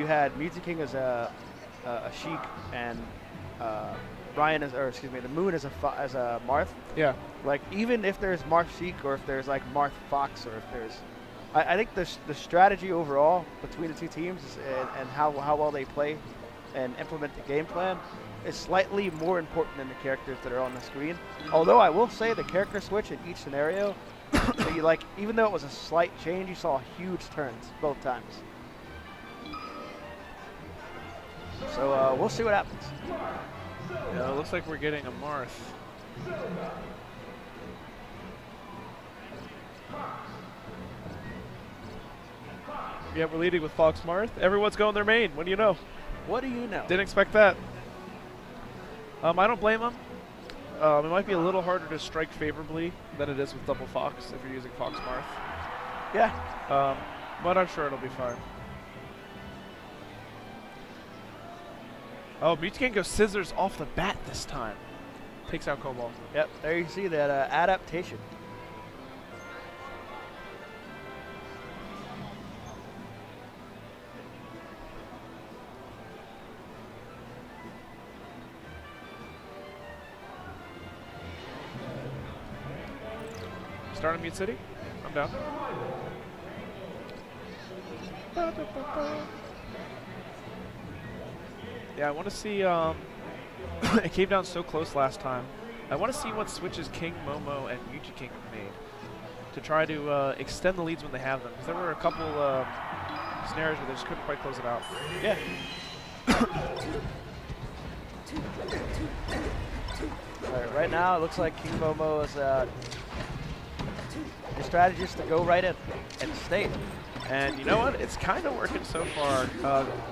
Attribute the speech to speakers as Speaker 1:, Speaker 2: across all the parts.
Speaker 1: you had Mew2king as a Sheik and Ryan as, or excuse me, the Moon as a Marth.
Speaker 2: Yeah.
Speaker 1: Like even if there's Marth Sheik or if there's like Marth Fox or if there's, I think the strategy overall between the two teams and how well they play and implement the game plan is slightly more important than the characters that are on the screen. Although I will say the character switch in each scenario, so you like even though it was a slight change, you saw huge turns both times. So we'll see what happens.
Speaker 2: Yeah, it looks like we're getting a Marth. Yeah, we're leading with Fox Marth. Everyone's going their main. What do you know?
Speaker 1: What do you know?
Speaker 2: Didn't expect that. I don't blame them. It might be a little harder to strike favorably than it is with double Fox if you're using Fox Marth.
Speaker 1: Yeah.
Speaker 2: But I'm sure it'll be fine. Oh, Mew2king goes scissors off the bat this time. Takes out Colbol.
Speaker 1: Yep, there you see that adaptation.
Speaker 2: Start on Mute City? I'm down. Yeah, I want to see, it came down so close last time. I want to see what switches Kingmomo and Mew2king made to try to extend the leads when they have them. Because there were a couple scenarios where they just couldn't quite close it out.
Speaker 1: Yeah. Alright, right now it looks like Kingmomo is the strategy is to go right in and stay.
Speaker 2: And you know what? It's kind of working so far.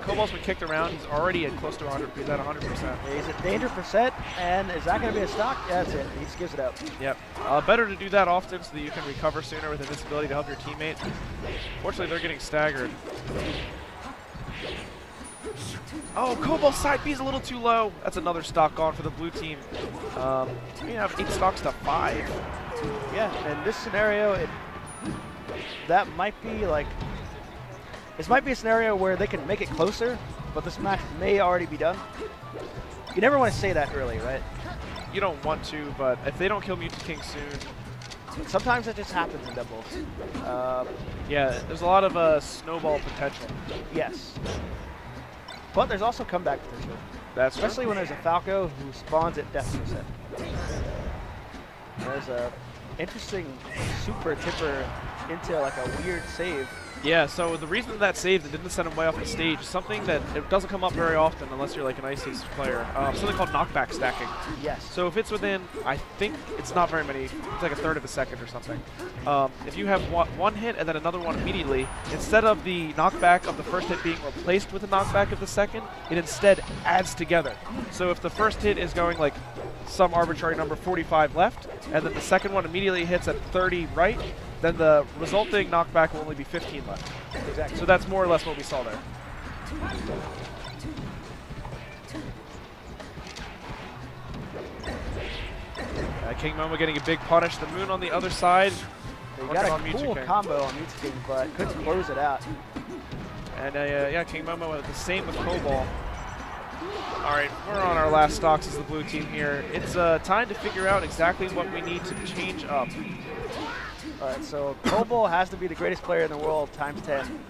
Speaker 2: Colbol's been kicked around. He's already at close to 100. He's at 100%.
Speaker 1: He's at danger percent, and is that going to be a stock? Yeah, that's it. He just gives it up.
Speaker 2: Yep. Better to do that often so that you can recover sooner with invincibility to help your teammate. Fortunately, they're getting staggered. Oh, Colbol's side B is a little too low. That's another stock gone for the blue team. We have 8 stocks to 5.
Speaker 1: Yeah, in this scenario, that might be like, this might be a scenario where they can make it closer, but this match may already be done. You never want to say that early, right?
Speaker 2: You don't want to, but if they don't kill Mew2king soon.
Speaker 1: Sometimes it just happens in doubles.
Speaker 2: Yeah, there's a lot of snowball potential.
Speaker 1: Yes. But there's also comeback potential.
Speaker 2: That's
Speaker 1: especially when there's a Falco who spawns at death percent. There's a interesting super tipper into like a weird save.
Speaker 2: Yeah, so the reason that saved and didn't send him way off the stage is something that it doesn't come up very often unless you're like an Ice Ace player. Something called knockback stacking.
Speaker 1: Yes.
Speaker 2: So if it's within, I think it's not very many, it's like a third of a second or something. If you have one hit and then another one immediately, instead of the knockback of the first hit being replaced with the knockback of the second, it instead adds together. So if the first hit is going like some arbitrary number 45 left, and then the second one immediately hits at 30 right, then the resulting knockback will only be 15 left.
Speaker 1: Exactly.
Speaker 2: So that's more or less what we saw there. Kingmomo getting a big punish. The Moon on the other side.
Speaker 1: They got a cool combo on Mew2king, but couldn't close it out.
Speaker 2: And yeah, Kingmomo the same with Colbol. All right, we're on our last stocks as the blue team here. It's time to figure out exactly what we need to change up.
Speaker 1: All right, so Colbol has to be the greatest player in the world times 10.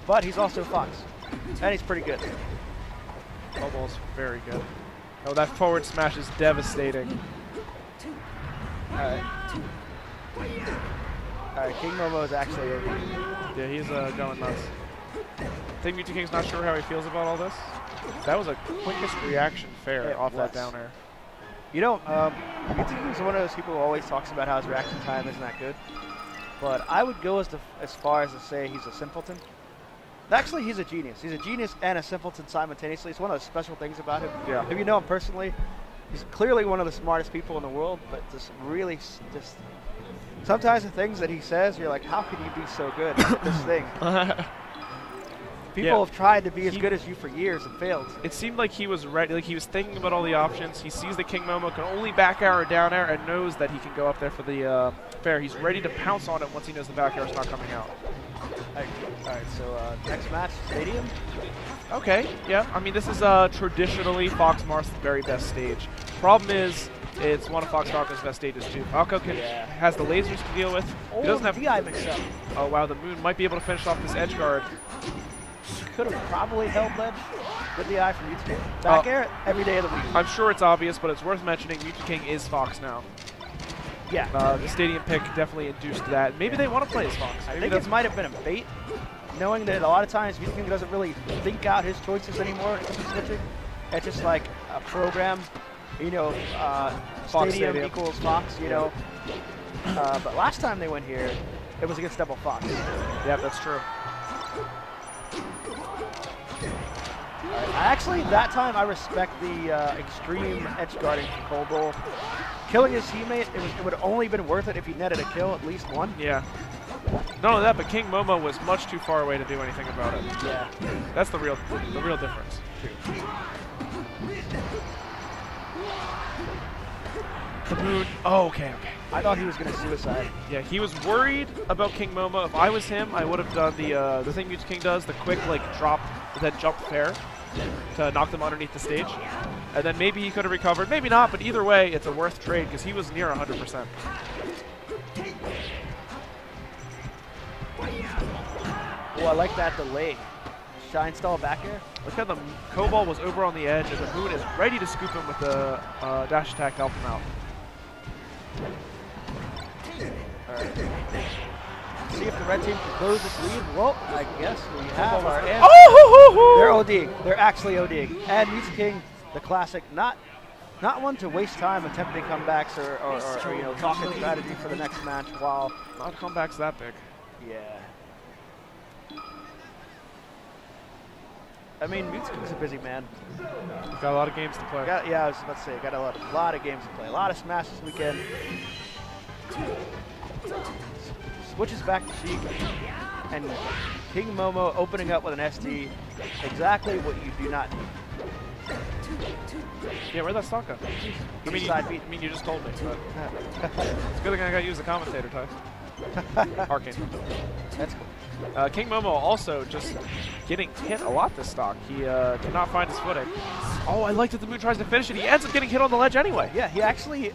Speaker 1: But he's also Fox, and he's pretty good.
Speaker 2: Colbol's very good. Oh, that forward smash is devastating.
Speaker 1: All right, Kingmomo is actually over.
Speaker 2: Yeah, he's going nuts. I think Mew2king's not sure how he feels about all this. That was a quickest reaction fair off that down air.
Speaker 1: You know, Mew2king is one of those people who always talks about how his reaction time isn't that good. But I would go as far as to say he's a simpleton. Actually, he's a genius. He's a genius and a simpleton simultaneously. It's one of the special things about him.
Speaker 2: Yeah.
Speaker 1: If you know him personally, he's clearly one of the smartest people in the world, but just really just sometimes the things that he says, you're like, how can you be so good at this thing? People have tried to be as good as you for years and failed.
Speaker 2: It seemed like he was ready, like he was thinking about all the options. He sees the Kingmomo can only back air or down air and knows that he can go up there for the fair. He's ready to pounce on it once he knows the back air is not coming out.
Speaker 1: Alright, so next match, Stadium.
Speaker 2: Okay, yeah. I mean, this is traditionally Fox Marth's very best stage. Problem is, it's one of Fox Falco's best stages too. Falco has the lasers to deal with.
Speaker 1: Oh,
Speaker 2: He doesn't have
Speaker 1: DI mix-up.
Speaker 2: Oh wow, the Moon might be able to finish off this edge guard.
Speaker 1: Could have probably held ledge. Good DI from Mew2king. Back air every day of the week.
Speaker 2: I'm sure it's obvious, but it's worth mentioning Mew2king is Fox now.
Speaker 1: Yeah.
Speaker 2: The stadium pick definitely induced that. Maybe they want to play as Fox.
Speaker 1: I think it might have been a bait, knowing that a lot of times Mew2king doesn't really think out his choices anymore when it comes to switching. It's just like a program, you know, stadium equals Fox, you know. But last time they went here, it was against double Fox.
Speaker 2: Yeah, that's true.
Speaker 1: Actually, that time I respect the extreme edge guarding from Colbol. Killing his teammate, it would have only been worth it if he netted a kill, at least one.
Speaker 2: Yeah. Not only that, but Kingmomo was much too far away to do anything about it.
Speaker 1: Yeah.
Speaker 2: That's the real difference. The Moon. Oh, okay.
Speaker 1: I thought he was going to suicide.
Speaker 2: Yeah, he was worried about Kingmomo. If I was him, I would have done the thing Mew2king does, the quick like drop, then jump fair to knock them underneath the stage. And then maybe he could have recovered. Maybe not, but either way, it's a worth trade because he was near 100%.
Speaker 1: Oh, I like that delay. Shine stall back air.
Speaker 2: Look how the Colbol was over on the edge, and the Moon is ready to scoop him with the dash attack to help him out.
Speaker 1: Alright. See if the red team can close this lead. Well, I guess we have our answer.
Speaker 2: Oh!
Speaker 1: They're ODing. They're actually ODing. And Mew2king, the classic, not one to waste time attempting comebacks or you know, talking strategy for the next match while
Speaker 2: Not comebacks that big.
Speaker 1: yeah. I mean, Mew2king's a busy man.
Speaker 2: Got a lot of games to play.
Speaker 1: Yeah, I was about to say, got a lot of games to play. A lot of Smash this weekend. Switches back to Sheik, and Kingmomo opening up with an ST. Exactly what you do not need.
Speaker 2: Yeah, where'd that stock go? I mean, you just told me. But it's good thing I got to use the commentator, Ty. Arcane.
Speaker 1: That's cool.
Speaker 2: Kingmomo also just getting hit a lot this stock. He cannot find his footing. Oh, I like that the Moon tries to finish it. He ends up getting hit on the ledge anyway.
Speaker 1: Yeah, he actually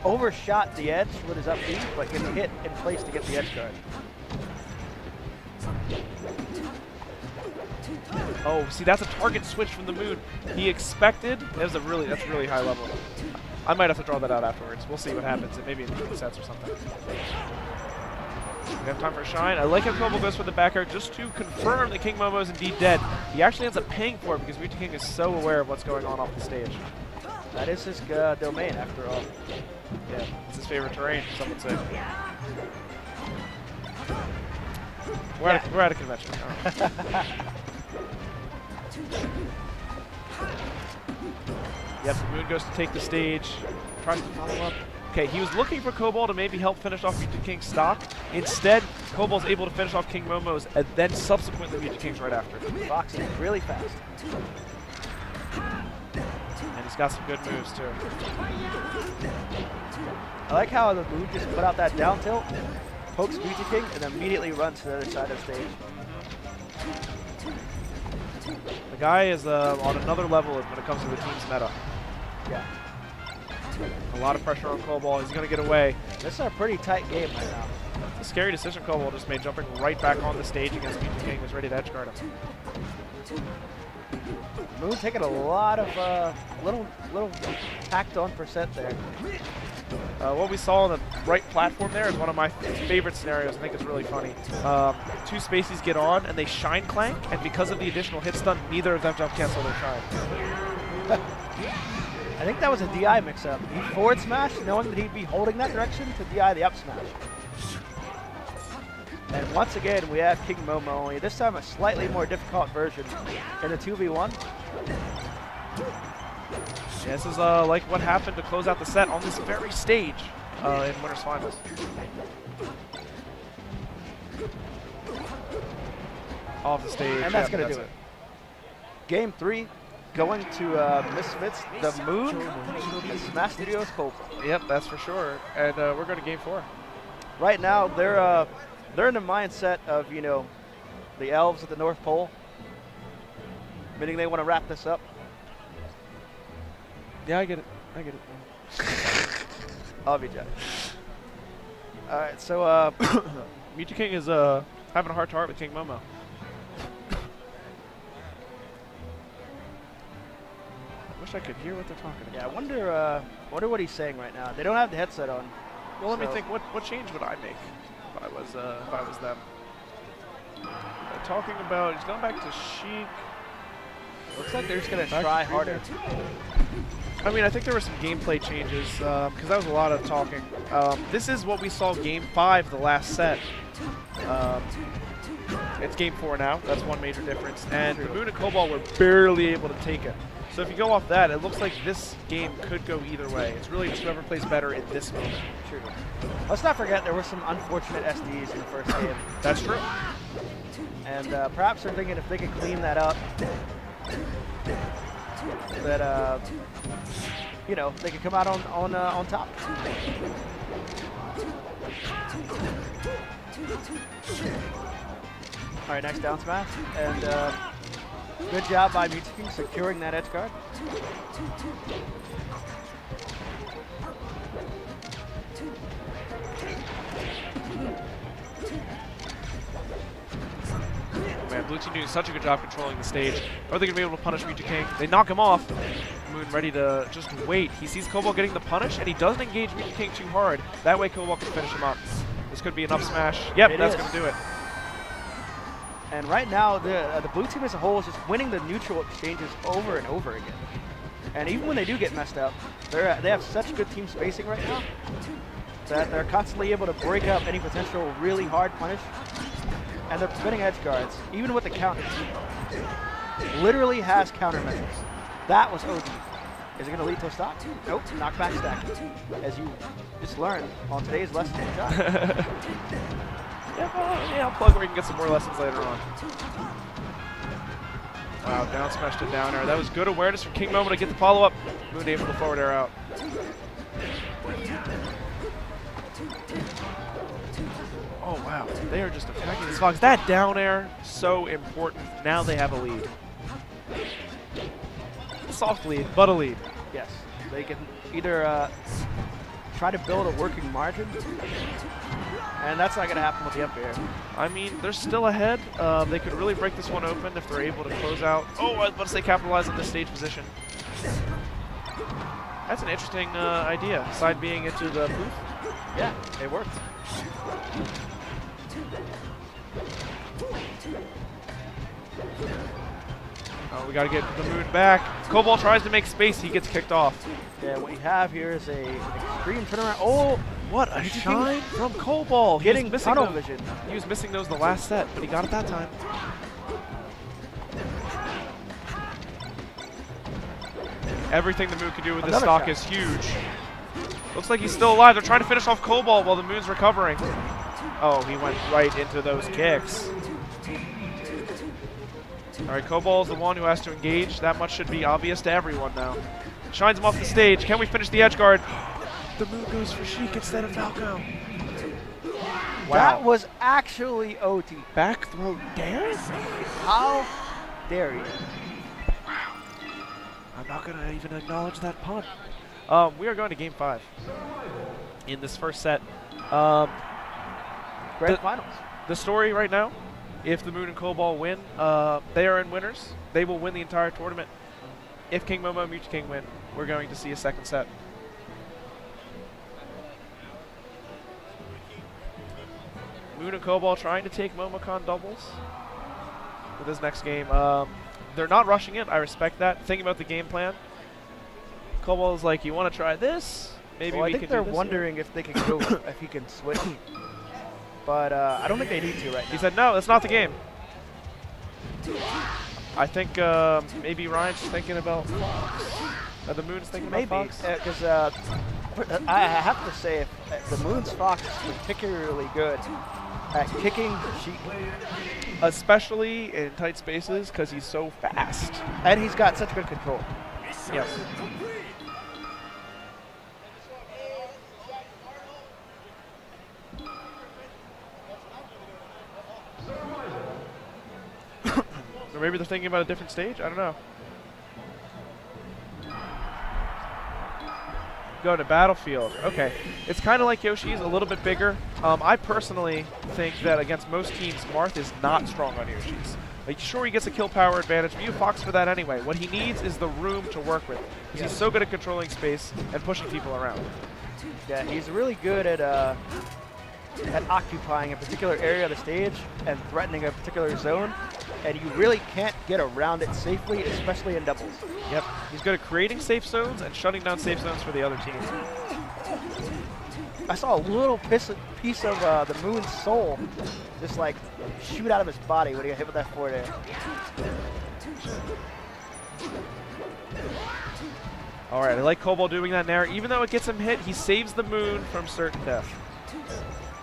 Speaker 1: overshot the edge with his up B, but gets hit in place to get the edge guard.
Speaker 2: Oh, see, that's a target switch from the Moon. He expected. That's really high level. I might have to draw that out afterwards. We'll see what happens. Maybe in 2 sets or something. We have time for a shine. I like how Colbol goes for the back air just to confirm that Kingmomo is indeed dead. He actually ends up paying for it because Mew2king is so aware of what's going on off the stage.
Speaker 1: That is his domain, after all.
Speaker 2: Yeah, it's his favorite terrain, some would say. We're at a convention. Yep, the Moon goes to take the stage, tries to follow up. Okay, he was looking for Colbol to maybe help finish off Mew2king's stock. Instead, Colbol's able to finish off Kingmomo's and then subsequently Mew2king's right after.
Speaker 1: Fox is really fast.
Speaker 2: And he's got some good moves too.
Speaker 1: I like how the Moon just put out that down tilt, pokes Mew2king, and immediately runs to the other side of the stage.
Speaker 2: The guy is on another level when it comes to the team's meta.
Speaker 1: Yeah.
Speaker 2: A lot of pressure on Colbol. He's going to get away.
Speaker 1: This is a pretty tight game right now.
Speaker 2: It's a scary decision Colbol just made, jumping right back on the stage against Mew2king, who's ready to edge guard him.
Speaker 1: Moon taking a lot of little tacked on percent there.
Speaker 2: What we saw on the right platform there is one of my favorite scenarios. I think it's really funny. Two Spaceys get on and they shine clank, and because of the additional hit stun, neither of them jump cancel their shine.
Speaker 1: I think that was a DI mix-up. He forward smash, knowing that he'd be holding that direction to DI the up smash. And once again, we have Kingmomo, only this time a slightly more difficult version in the 2v1.
Speaker 2: Yeah, this is like what happened to close out the set on this very stage in Winners Finals. Off the stage.
Speaker 1: And that's going to do it. Game 3. Going to Misfits, the Moon, and Smash Studios Colbol.
Speaker 2: Yep, that's for sure. And we're going to Game 4.
Speaker 1: Right now, they're in the mindset of, you know, the elves at the North Pole, meaning they want to wrap this up.
Speaker 2: Yeah, I get it. I get it.
Speaker 1: I'll be judged. All right, so
Speaker 2: Mew2king is having a heart-to-heart with Kingmomo. I wish I could hear what they're talking about.
Speaker 1: yeah, I wonder what he's saying right now. They don't have the headset on.
Speaker 2: Well, let me
Speaker 1: so-
Speaker 2: think. What change would I make if I was them? They're talking about he's going back to Sheik.
Speaker 1: Looks like they're just gonna
Speaker 2: Back
Speaker 1: try
Speaker 2: to
Speaker 1: harder.
Speaker 2: I mean, I think there were some gameplay changes because that was a lot of talking. This is what we saw Game 5, the last set. It's Game 4 now. That's one major difference. And the Moon and Colbol were barely able to take it. So if you go off that, it looks like this game could go either way. It's really just whoever plays better in this moment.
Speaker 1: True. Let's not forget there were some unfortunate SDs in the first game.
Speaker 2: That's true.
Speaker 1: And perhaps they're thinking if they could clean that up, that you know, they could come out on top. All right, next down smash, and good job by Mew2king securing that edge guard.
Speaker 2: Man, Blue Team doing such a good job controlling the stage. Are they going to be able to punish Mew2king? They knock him off. Moon ready to just wait. He sees Colbol getting the punish, and he doesn't engage Mew2king too hard. That way Colbol can finish him up. This could be an up smash. Yep, that's going to do it.
Speaker 1: And right now, the blue team as a whole is just winning the neutral exchanges over and over again. And even when they do get messed up, they have such good team spacing right now that they're constantly able to break up any potential really hard punish. And they're spinning edge guards, even with the counter. Literally has countermeasures. That was OD. Is it going to lead to a stop? Nope, knockback stack. As you just learned on today's lesson in John.
Speaker 2: Yeah, I'll plug where you can get some more lessons later on. Wow, down smash to down air. That was good awareness from Kingmomo to get the follow-up. Moon able to forward air out. Oh, wow. They are just attacking these Fox. That down air, so important. Now they have a lead. A soft lead, but a lead.
Speaker 1: Yes, they can either try to build a working margin, and that's not going to happen with the up air.
Speaker 2: I mean, they're still ahead. They could really break this one open if they're able to close out. Oh, I was about to say capitalize on this stage position. That's an interesting idea. Side being into the booth.
Speaker 1: Yeah, it worked.
Speaker 2: Oh, we got to get the Moon back. Colbol tries to make space. He gets kicked off.
Speaker 1: Yeah, what you have here is a extreme turnaround. Oh,
Speaker 2: what a shine from Colbol.
Speaker 1: Getting tunnel vision.
Speaker 2: He was missing those the last set, but he got it that time. Everything the Moon can do with this stock is huge. Looks like he's still alive. They're trying to finish off Colbol while the Moon's recovering. Oh, he went right into those kicks. All right, Colbol is the one who has to engage. That much should be obvious to everyone now. Shines him off the stage. Can we finish the edge guard? The Moon goes for Sheik instead of Falco.
Speaker 1: Wow. That was actually OT.
Speaker 2: Back throw dare?
Speaker 1: How dare you?
Speaker 2: I'm not going to even acknowledge that pun. We are going to Game 5 in this first set.
Speaker 1: Grand Finals.
Speaker 2: The story right now, if the Moon and Colbol win, they are in winners. They will win the entire tournament. If Kingmomo and Mew2king win, we're going to see a second set. Moon and Colbol trying to take Momocon doubles for this next game. They're not rushing it. I respect that. Thinking about the game plan. Colbol is like, you want to try this? Maybe
Speaker 1: well,
Speaker 2: we can do this.
Speaker 1: I think they're wondering if they can go, if he can switch. But I don't think they need to right now.
Speaker 2: He said, no, that's not the game. I think maybe Ryan's thinking about Fox. The Moon's thinking about Fox.
Speaker 1: Maybe, because I have to say, if the Moon's Fox is particularly good at kicking Sheik.
Speaker 2: Especially in tight spaces, because he's so fast.
Speaker 1: And he's got such good control.
Speaker 2: Yes. maybe they're thinking about a different stage. I don't know. Go to Battlefield. Okay. It's kind of like Yoshi's, a little bit bigger. I personally think that against most teams, Marth is not strong on Yoshi's. Like, sure, he gets a kill power advantage, but you Fox for that anyway. What he needs is the room to work with. Because he's so good at controlling space and pushing people around.
Speaker 1: Yeah, he's really good at occupying a particular area of the stage and threatening a particular zone, and you really can't get around it safely, especially in doubles.
Speaker 2: Yep, he's good at creating safe zones and shutting down safe zones for the other team.
Speaker 1: I saw a little piece of the Moon's soul just like shoot out of his body when he got hit with that forward air.
Speaker 2: All right, I like Colbol doing that there. Even though it gets him hit, he saves the Moon from certain death.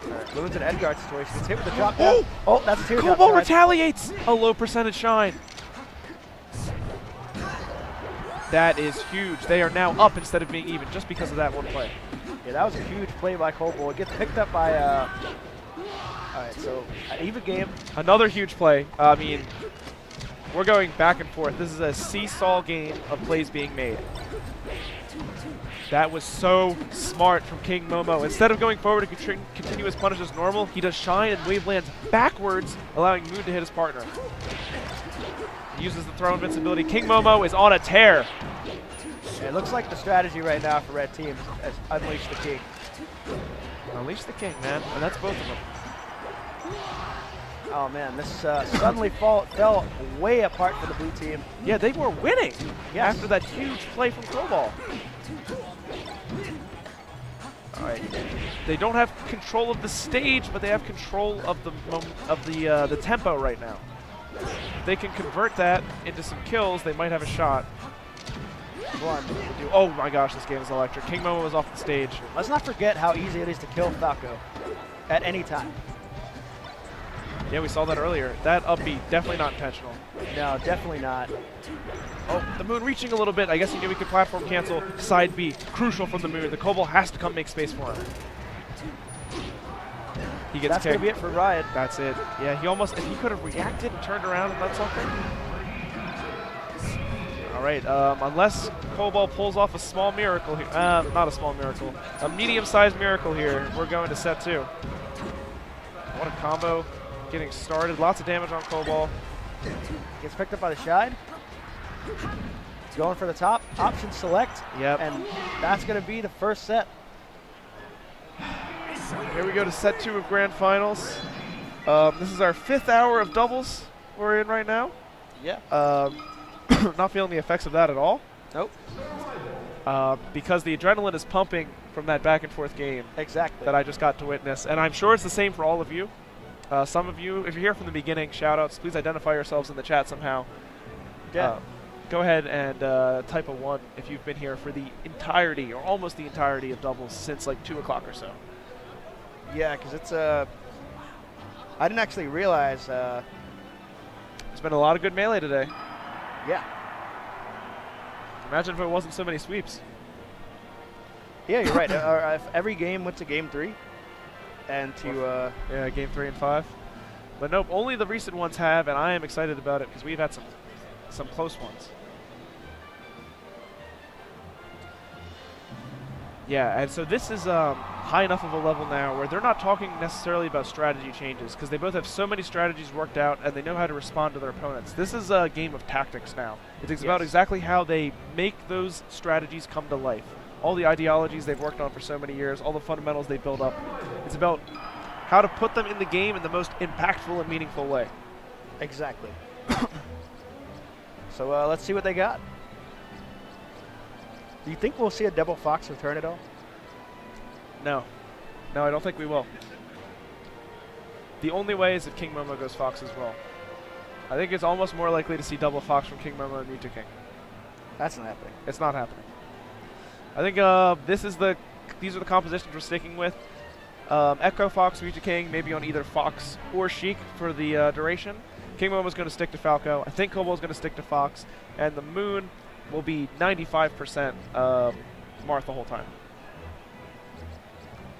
Speaker 1: Right, Moon's an Edgard situation. Gets hit with the drop down. Oh, that's a teardrop.
Speaker 2: Colbol retaliates! A low percentage shine. That is huge. They are now up instead of being even just because of that one play.
Speaker 1: Yeah, that was a huge play by Colbol. It gets picked up by... all right, so an even game.
Speaker 2: Another huge play. I mean, we're going back and forth. This is a seesaw game of plays being made. That was so smart from Kingmomo. Instead of going forward to continue his punish as normal, he does shine and wave lands backwards, allowing Moon to hit his partner. He uses the throw invincibility. Kingmomo is on a tear.
Speaker 1: Yeah, it looks like the strategy right now for Red Team is Unleash the King.
Speaker 2: Unleash the King, man. And that's both of them.
Speaker 1: Oh, man, this suddenly fell way apart for the blue team.
Speaker 2: Yeah, they were winning after that huge play from Colbol. All right. They don't have control of the stage, but they have control of the tempo right now. If they can convert that into some kills, they might have a shot. Oh my gosh, this game is electric. Kingmomo is off the stage.
Speaker 1: Let's not forget how easy it is to kill Falco at any time.
Speaker 2: Yeah, we saw that earlier. That up B, definitely not intentional.
Speaker 1: No, definitely not.
Speaker 2: Oh, the Moon reaching a little bit. I guess he knew he could platform cancel. Side B, crucial from the Moon. The Colbol has to come make space for him. He gets
Speaker 1: That's going to be it for Riot.
Speaker 2: That's it. Yeah, he almost, if he could have reacted and turned around and done something. All right, unless Colbol pulls off a small miracle here. Not a small miracle. A medium-sized miracle here. We're going to set 2. What a combo. Getting started. Lots of damage on Colbol.
Speaker 1: Gets picked up by the Shine. Going for the top. Option select.
Speaker 2: Yep.
Speaker 1: And that's going to be the first set.
Speaker 2: Here we go to set 2 of Grand Finals. This is our 5th hour of doubles we're in right now.
Speaker 1: Yeah.
Speaker 2: Not feeling the effects of that at all.
Speaker 1: Nope.
Speaker 2: Because the adrenaline is pumping from that back and forth game.
Speaker 1: Exactly.
Speaker 2: That I just got to witness. And I'm sure it's the same for all of you. Some of you, if you're here from the beginning, shout-outs. Please identify yourselves in the chat somehow.
Speaker 1: Yeah.
Speaker 2: Go ahead and type a 1 if you've been here for the entirety, or almost the entirety of doubles since like 2 o'clock or so.
Speaker 1: Yeah, because it's I didn't actually realize.
Speaker 2: There's been a lot of good melee today.
Speaker 1: Yeah.
Speaker 2: Imagine if it wasn't so many sweeps.
Speaker 1: Yeah, you're right. If every game went to game 3, and to
Speaker 2: yeah, game 3 and 5. But nope, only the recent ones have, and I am excited about it because we've had some close ones. Yeah, and so this is high enough of a level now where they're not talking necessarily about strategy changes because they both have so many strategies worked out and they know how to respond to their opponents. This is a game of tactics now. It's about exactly how they make those strategies come to life. All the ideologies they've worked on for so many years, all the fundamentals they build up. It's about how to put them in the game in the most impactful and meaningful way.
Speaker 1: Exactly. So let's see what they got. Do you think we'll see a double Fox return at all?
Speaker 2: No. No, I don't think we will. The only way is if Kingmomo goes Fox as well. I think it's almost more likely to see double Fox from Kingmomo and Mew2king.
Speaker 1: That's not happening.
Speaker 2: It's not happening. I think these are the compositions we're sticking with. Echo Fox, Mew2king, maybe on either Fox or Sheik for the duration. Kingmomo's going to stick to Falco. I think Colbol's going to stick to Fox. And the Moon will be 95% Marth the whole time.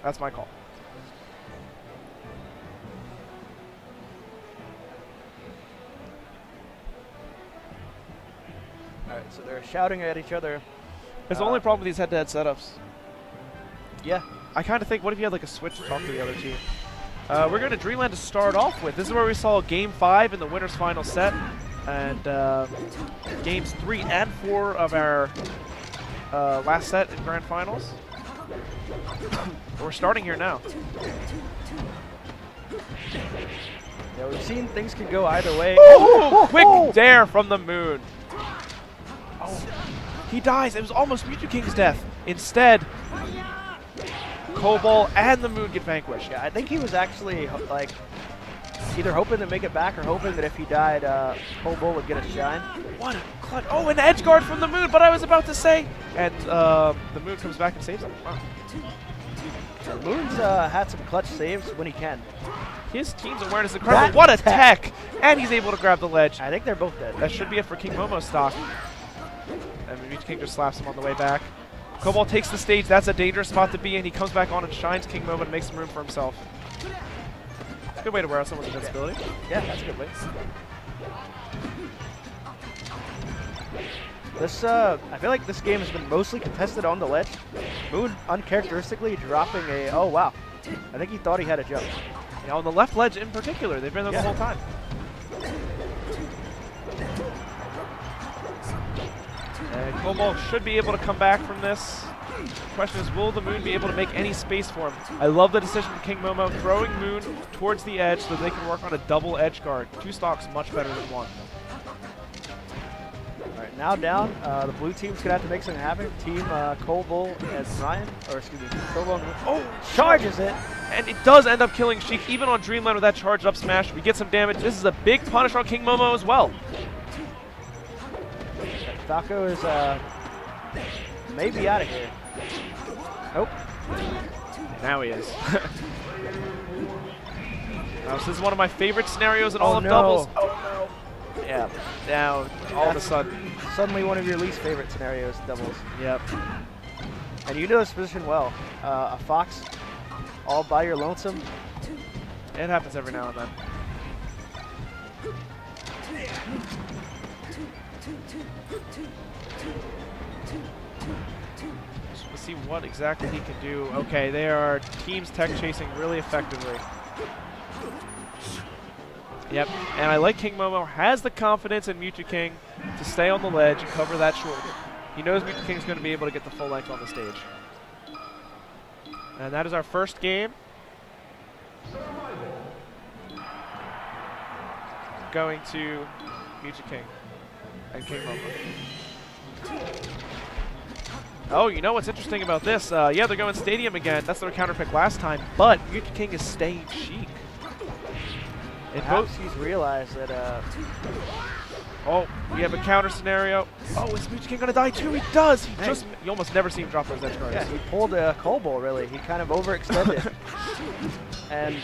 Speaker 2: That's my call.
Speaker 1: All right, so they're shouting at each other.
Speaker 2: It's the only problem with these head-to-head setups.
Speaker 1: Yeah.
Speaker 2: I kind of think, what if you had like a switch to talk to the other team? We're going to Dreamland to start off with. This is where we saw Game 5 in the winner's final set. And Games 3 and 4 of our last set in Grand Finals. We're starting here now.
Speaker 1: Yeah, we've seen things can go either way.
Speaker 2: Oh, quick dare from the moon. Oh, he dies. It was almost Mew2king's death. Instead, Colbol and the moon get vanquished.
Speaker 1: Yeah, I think he was actually like either hoping to make it back or hoping that if he died, Colbol would get a shine.
Speaker 2: What a clutch. Oh, an edge guard from the moon, but I was about to say. And the moon comes back and saves him. Wow.
Speaker 1: Yeah, Moon's had some clutch saves when he can.
Speaker 2: His team's awareness is incredible. What a tech! And he's able to grab the ledge.
Speaker 1: I think they're both dead.
Speaker 2: That should be it for Kingmomo stock. And Mew2king just slaps him on the way back. Colbol takes the stage. That's a dangerous spot to be in. He comes back on and shines Kingmomo and makes some room for himself. It's a good way to wear out someone's invincibility.
Speaker 1: Yeah, that's a good way. This, I feel like this game has been mostly contested on the ledge. Moon uncharacteristically dropping a, oh wow. I think he thought he had a jump.
Speaker 2: Yeah, on the left ledge in particular, they've been there the whole time. And Colbol should be able to come back from this. The question is, will the Moon be able to make any space for him? I love the decision from Kingmomo, throwing Moon towards the edge so they can work on a double edge guard. 2 stocks much better than 1.
Speaker 1: All right, now down. The blue team's going to have to make something happen. Team Colbol and Ryan, or excuse me, Colbol. Oh, charges it.
Speaker 2: And it does end up killing Sheik, even on Dreamland with that charged up smash. We get some damage. This is a big punish on Kingmomo as well.
Speaker 1: Falco is maybe out of here. Nope.
Speaker 2: And now he is. Now, this is one of my favorite scenarios in all of doubles. Oh no. Yeah. Now, all of a sudden.
Speaker 1: Suddenly one of your least favorite scenarios, doubles.
Speaker 2: Yep.
Speaker 1: And you know this position well. A Fox all by your lonesome.
Speaker 2: It happens every now and then. Let's see what exactly he can do. Okay, they are teams tech chasing really effectively. Yep, and I like Kingmomo has the confidence in Mew2king to stay on the ledge and cover that shoulder. He knows Mew2king is going to be able to get the full length on the stage. And that is our first game. Going to Mew2king and Kingmomo. Oh, you know what's interesting about this? Yeah, they're going Stadium again. That's their counter pick last time, but Mew2king is staying Sheik.
Speaker 1: Perhaps he's realized that.
Speaker 2: Oh, we have a counter scenario. Oh, is Mew2king going to die too? He does. He just. You almost never see him drop those edge guards.
Speaker 1: Yeah, he pulled a Colbol really. He kind of overextended. And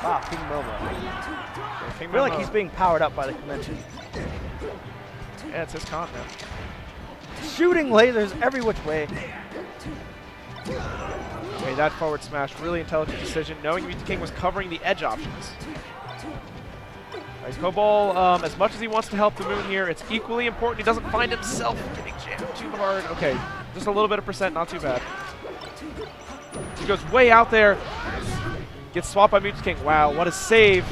Speaker 1: wow, Kingmomo. I feel like he's being powered up by the convention.
Speaker 2: Yeah, it's his comp now.
Speaker 1: Shooting lasers every which way.
Speaker 2: Okay, that forward smash, really intelligent decision, knowing Mew2king was covering the edge options. Right, Colbol, as much as he wants to help the Moon here, it's equally important he doesn't find himself getting jammed too hard. Okay, just a little bit of percent, not too bad. He goes way out there, gets swapped by Mew2king. Wow, what a save.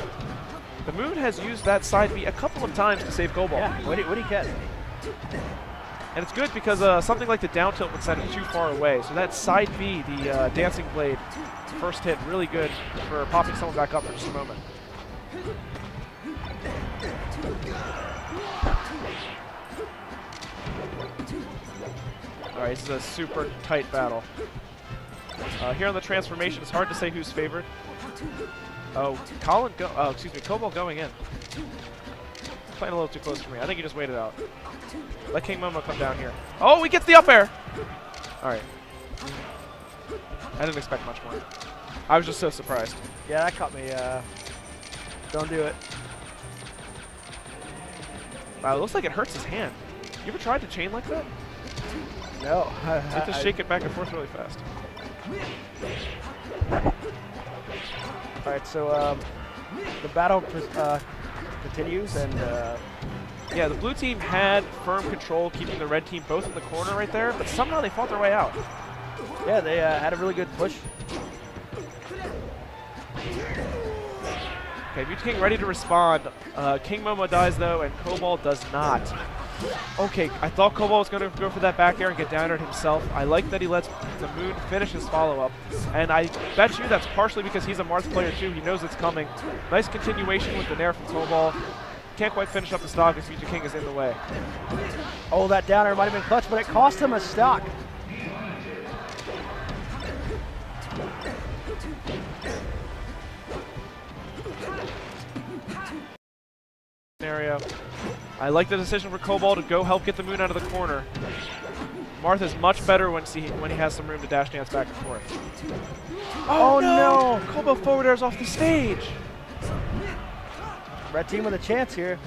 Speaker 2: The Moon has used that side B a couple of times to save Colbol.
Speaker 1: Yeah, what did he get?
Speaker 2: And it's good because something like the down tilt would send him too far away. So that side B, the Dancing Blade, first hit, really good for popping someone back up for just a moment. All right, this is a super tight battle. Here on the transformation, it's hard to say who's favored. Oh, Colbol going in. Playing a little too close for me. I think he just waited out. Let Kingmomo come down here. Oh, he gets the up air! Alright. I didn't expect much more. I was just so surprised.
Speaker 1: Yeah, that caught me. Don't do it.
Speaker 2: Wow, it looks like it hurts his hand. You ever tried to chain like that?
Speaker 1: No.
Speaker 2: You have to shake it back and forth really fast.
Speaker 1: Alright, so the battle continues, and
Speaker 2: Yeah, the blue team had firm control, keeping the red team both in the corner right there, but somehow they fought their way out.
Speaker 1: Yeah, they had a really good push.
Speaker 2: Okay, Mew2king ready to respond. Kingmomo dies though, and Colbol does not. Okay, I thought Colbol was going to go for that back air and get down aired himself. I like that he lets the Moon finish his follow-up. And I bet you that's partially because he's a Marth player too. He knows it's coming. Nice continuation with the nair from Colbol. Can't quite finish up the stock as Mew2king is in the way.
Speaker 1: Oh, that down air might have been clutch, but it cost him a stock.
Speaker 2: Scenario. I like the decision for Colbol to go help get the Moon out of the corner. Marth is much better when he has some room to dash dance back and forth. Oh no! Colbol forward airs off the stage.
Speaker 1: Red team with a chance here.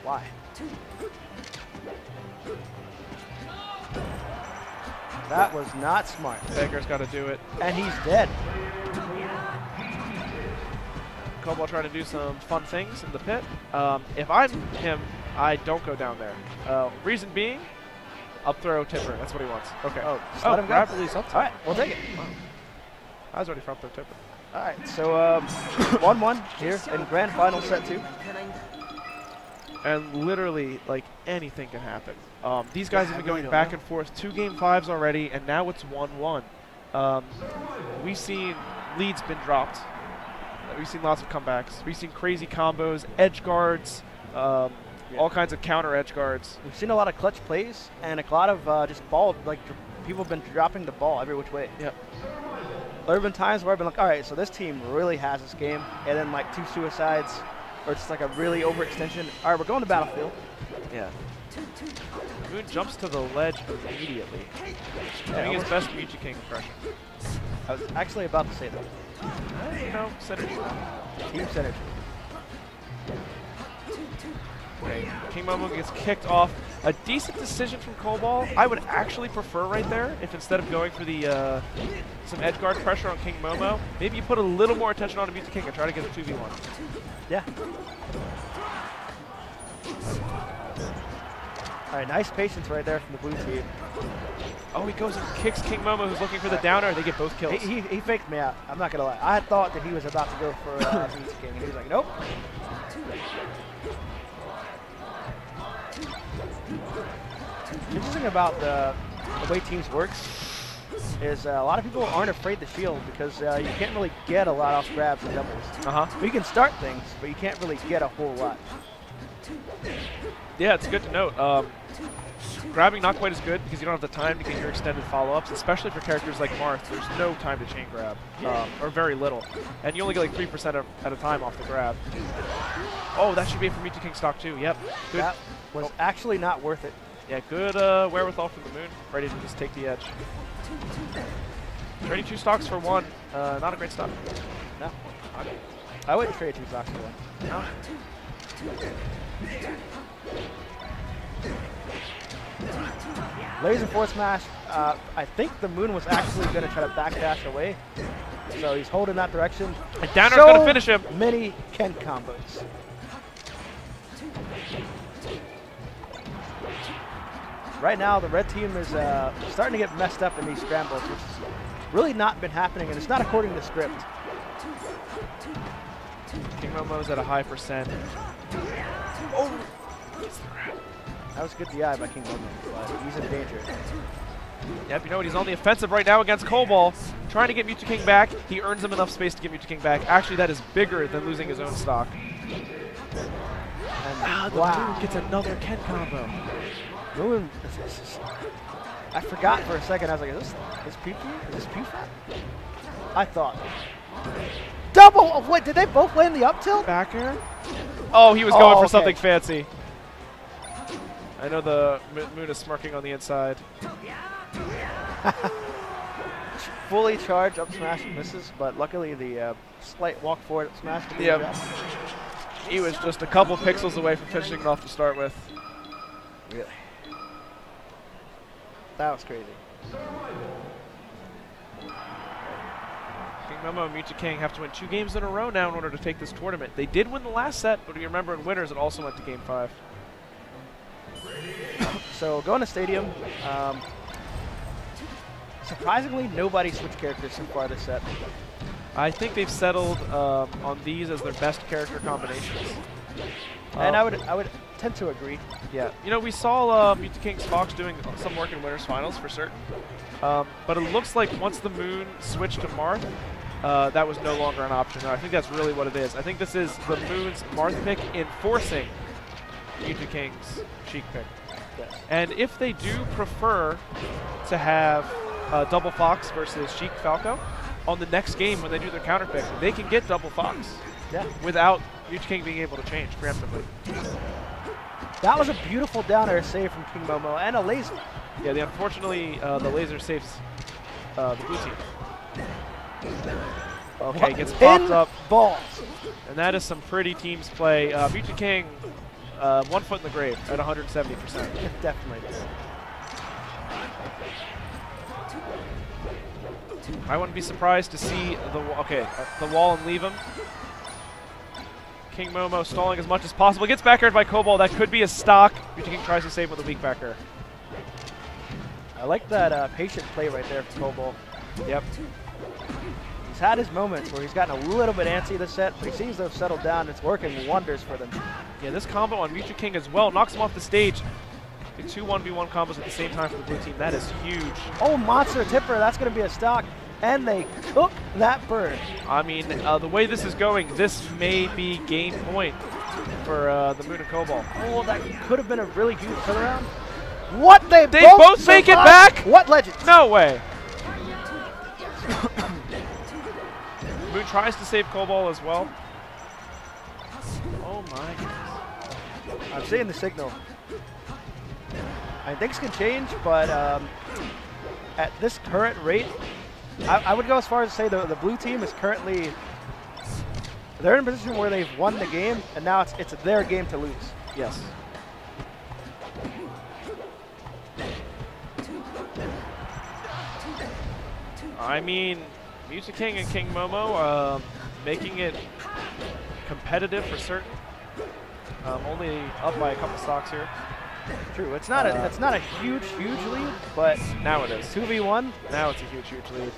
Speaker 1: Why? That was not smart.
Speaker 2: Baker's got to do it.
Speaker 1: And he's dead.
Speaker 2: Colbol trying to do some fun things in the pit. If I'm him, I don't go down there. Reason being, up throw tipper. That's what he wants. Okay.
Speaker 1: Oh, just let him
Speaker 2: grab
Speaker 1: go.
Speaker 2: release up.
Speaker 1: All right, we'll take it.
Speaker 2: Wow. I was already front throw tipper.
Speaker 1: All right, so 1-1 here in grand final set 2.
Speaker 2: And literally, like, anything can happen. These guys have been going back and forth 2 game 5s already, and now it's 1-1. We've seen leads been dropped. We've seen lots of comebacks. We've seen crazy combos, edge guards, all kinds of counter edge guards.
Speaker 1: We've seen a lot of clutch plays and a lot of just ball, like people have been dropping the ball every which way.
Speaker 2: Yep.
Speaker 1: There have been times where I've been like, all right, so this team really has this game, and then like 2 suicides, or it's like a really overextension. All right, we're going to battlefield.
Speaker 2: Yeah. Moon jumps to the ledge immediately. Doing his best Mew2king impression.
Speaker 1: I was actually about to say that.
Speaker 2: You know, synergy.
Speaker 1: Team synergy.
Speaker 2: Okay, Kingmomo gets kicked off. A decent decision from Colbol. I would actually prefer right there if instead of going for the some edge guard pressure on Kingmomo, maybe you put a little more attention on Mew2king and try to get a 2v1.
Speaker 1: Yeah. All right, nice patience right there from the blue team.
Speaker 2: Oh, he goes and kicks Kingmomo, who's looking for the downer. They get both kills.
Speaker 1: He faked me out. I'm not gonna lie. I had thought that he was about to go for Mew2king, and he was like, nope. Interesting about the way teams work is a lot of people aren't afraid to shield because you can't really get a lot off grabs and doubles. You can start things, but you can't really get a whole lot.
Speaker 2: Yeah, it's good to note. Grabbing not quite as good because you don't have the time to get your extended follow-ups, especially for characters like Marth. There's no time to chain grab, or very little. And you only get like 3% at a time off the grab. Oh, that should be it for Mew2king stock too. Yep. Good.
Speaker 1: That was actually not worth it.
Speaker 2: Yeah, good wherewithal from the Moon. Ready to just take the edge. Trading 2 stocks for 1. Not a great stock.
Speaker 1: No. I wouldn't trade 2 stocks for 1.
Speaker 2: No.
Speaker 1: Laser force smash. I think the Moon was actually going to try to backdash away. So he's holding that direction.
Speaker 2: And downer's going to finish him.
Speaker 1: Many Ken combos. Right now, the red team is starting to get messed up in these scrambles, which has really not been happening, and it's not according to script.
Speaker 2: Kingmomo's at a high percent. Oh!
Speaker 1: That was good DI by Kingmomo, but he's in danger.
Speaker 2: Yep, you know what? He's on the offensive right now against Colbol, trying to get Mew2king back. He earns him enough space to get Mew2king back. Actually, that is bigger than losing his own stock. And the Moon gets another Ken combo.
Speaker 1: Moon, I forgot for a second. I was like, is this PP? Is this PP? I thought. Double! Oh, what, did they both land the up tilt?
Speaker 2: Back air? Oh, he was going for something fancy. I know the Moon is smirking on the inside.
Speaker 1: Fully charged up smash misses, but luckily the slight walk forward up smash.
Speaker 2: Yeah. He was just a couple pixels away from finishing it off to start with.
Speaker 1: Really? That was crazy.
Speaker 2: Kingmomo and Mew2king have to win 2 games in a row now in order to take this tournament. They did win the last set, but you remember in winners it also went to Game 5.
Speaker 1: So going to Stadium, surprisingly nobody switched characters so far this set.
Speaker 2: I think they've settled on these as their best character combinations.
Speaker 1: And I would tend to agree.
Speaker 2: Yeah, you know, we saw Mew2king's Fox doing some work in winners finals for certain. But it looks like once the Moon switched to Marth, that was no longer an option. No, I think that's really what it is. I think this is the Moon's Marth pick enforcing Mew2king's Sheik pick.
Speaker 1: Yes.
Speaker 2: And if they do prefer to have double Fox versus Sheik Falco, on the next game when they do their counter pick, they can get double Fox.
Speaker 1: Yeah.
Speaker 2: Without Mew2king being able to change preemptively.
Speaker 1: That was a beautiful down air save from Kingmomo and a laser.
Speaker 2: Yeah, unfortunately, the laser saves the blue team. Okay, gets popped up.
Speaker 1: Balls.
Speaker 2: And that is some pretty teams play. Mew2king, 1 foot in the grave at 170%.
Speaker 1: Definitely.
Speaker 2: I wouldn't be surprised to see the wall and leave him. Kingmomo stalling as much as possible. Gets back aired by Colbol. That could be a stock. Mew2king tries to save with a weak back air.
Speaker 1: I like that patient play right there from Colbol.
Speaker 2: Yep.
Speaker 1: He's had his moments where he's gotten a little bit antsy this set, but he seems to have settled down. It's working wonders for them.
Speaker 2: Yeah, this combo on Mew2king as well knocks him off the stage. The 2 1v1 combos at the same time for the blue team. That is huge.
Speaker 1: Oh, monster tipper. That's going to be a stock. And they cook that bird.
Speaker 2: I mean, the way this is going, this may be game point for the Moon and Colbol.
Speaker 1: Oh, that could have been a really huge turnaround. What? They
Speaker 2: both make it back?
Speaker 1: What legends?
Speaker 2: No way. Moon tries to save Colbol as well. Oh my goodness.
Speaker 1: I'm seeing the signal. I mean, things can change, but at this current rate, I would go as far as to say the blue team is currently, they're in a position where they've won the game, and now it's their game to lose.
Speaker 2: Yes. I mean, Mew2king and Kingmomo making it competitive for certain. Only up by a couple stocks here.
Speaker 1: True. It's not a huge lead, but
Speaker 2: now it is
Speaker 1: 2v1.
Speaker 2: Now it's a huge lead.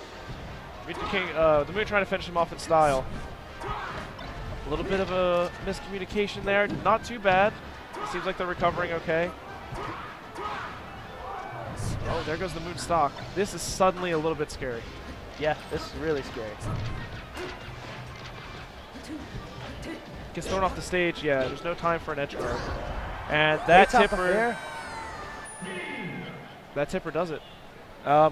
Speaker 2: Mew2king, the Moon trying to finish him off in style. A little bit of a miscommunication there. Not too bad. Seems like they're recovering okay. Oh, there goes the Moon stock. This is suddenly a little bit scary.
Speaker 1: Yeah, this is really scary.
Speaker 2: Gets thrown off the stage. Yeah, there's no time for an edge guard. And that tipper does it.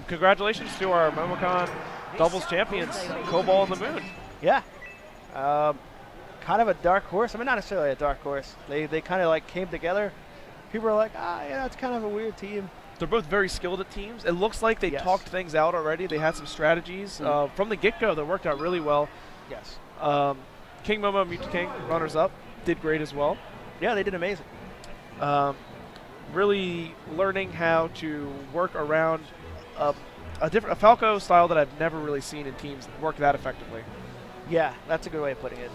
Speaker 2: Congratulations to our Momocon doubles champions, Colbol and the Moon.
Speaker 1: Yeah. Kind of a dark horse. I mean, not necessarily a dark horse. They kind of like came together. People are like, yeah, it's kind of a weird team.
Speaker 2: They're both very skilled at teams. It looks like they talked things out already. They had some strategies from the get-go that worked out really well.
Speaker 1: Yes.
Speaker 2: Kingmomo and Mew2king, runners up, did great as well.
Speaker 1: Yeah, they did amazing.
Speaker 2: Really learning how to work around a Falco style that I've never really seen in teams work that effectively.
Speaker 1: Yeah, that's a good way of putting it.